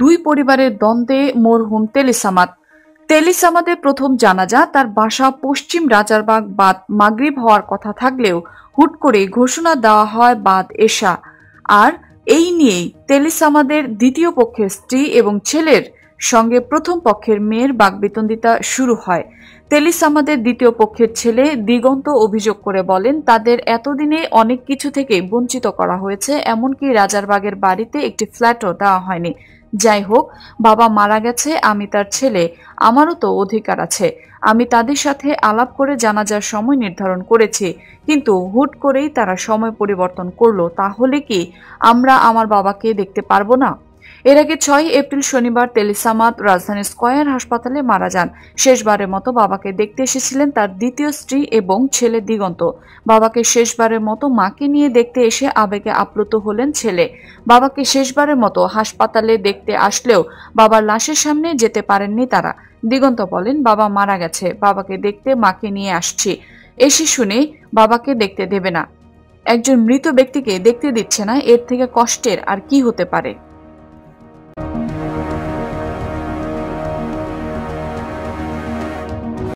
দুই পরিবারের দ্বন্দ্বে মরহুম তেলিসামাদের প্রথম জানাজা তার বাসা পশ্চিম রাজারবাগ বাদ মাগরিব হওয়ার কথা থাকলেও হুট করে ঘোষণা দেওয়া হয় বাদ এশা। আর এই নিয়েই তেলিসামাদের দ্বিতীয় পক্ষের স্ত্রী এবং ছেলের সঙ্গে প্রথম পক্ষের মেয়ের বাকবিতন্ডিতা শুরু হয়। তেলিসামাদের দ্বিতীয় পক্ষের ছেলে দিগন্ত অভিযোগ করে বলেন, তাদের এতদিনে অনেক কিছু থেকে বঞ্চিত করা হয়েছে, এমনকি রাজারবাগের বাড়িতে একটি ফ্ল্যাটও দেওয়া হয়নি। যাই হোক, বাবা মারা গেছে, আমি তার ছেলে, আমারও তো অধিকার আছে। আমি তাদের সাথে আলাপ করে জানাজার সময় নির্ধারণ করেছি, কিন্তু হুট করেই তারা সময় পরিবর্তন করলো। তাহলে কি আমরা আমার বাবাকে দেখতে পারবো না? এর আগে 6 এপ্রিল শনিবার তেলিসামাদ রাজধানী স্কয়ার হাসপাতালে মারা যান। শেষবারের মতো বাবাকে দেখতে এসেছিলেন তার দ্বিতীয় স্ত্রী এবং ছেলে দিগন্ত। বাবাকে শেষবারের মতো মাকে নিয়ে দেখতে এসে আবেগে আপ্লুত হলেন ছেলে। বাবাকে শেষবারের মতো হাসপাতালে দেখতে আসলেও বাবার লাশের সামনে যেতে পারেননি তারা। দিগন্ত বলেন, বাবা মারা গেছে, বাবাকে দেখতে মাকে নিয়ে আসছি, এসে শুনে বাবাকে দেখতে দেবে না। একজন মৃত ব্যক্তিকে দেখতে দিচ্ছে না, এর থেকে কষ্টের আর কি হতে পারে?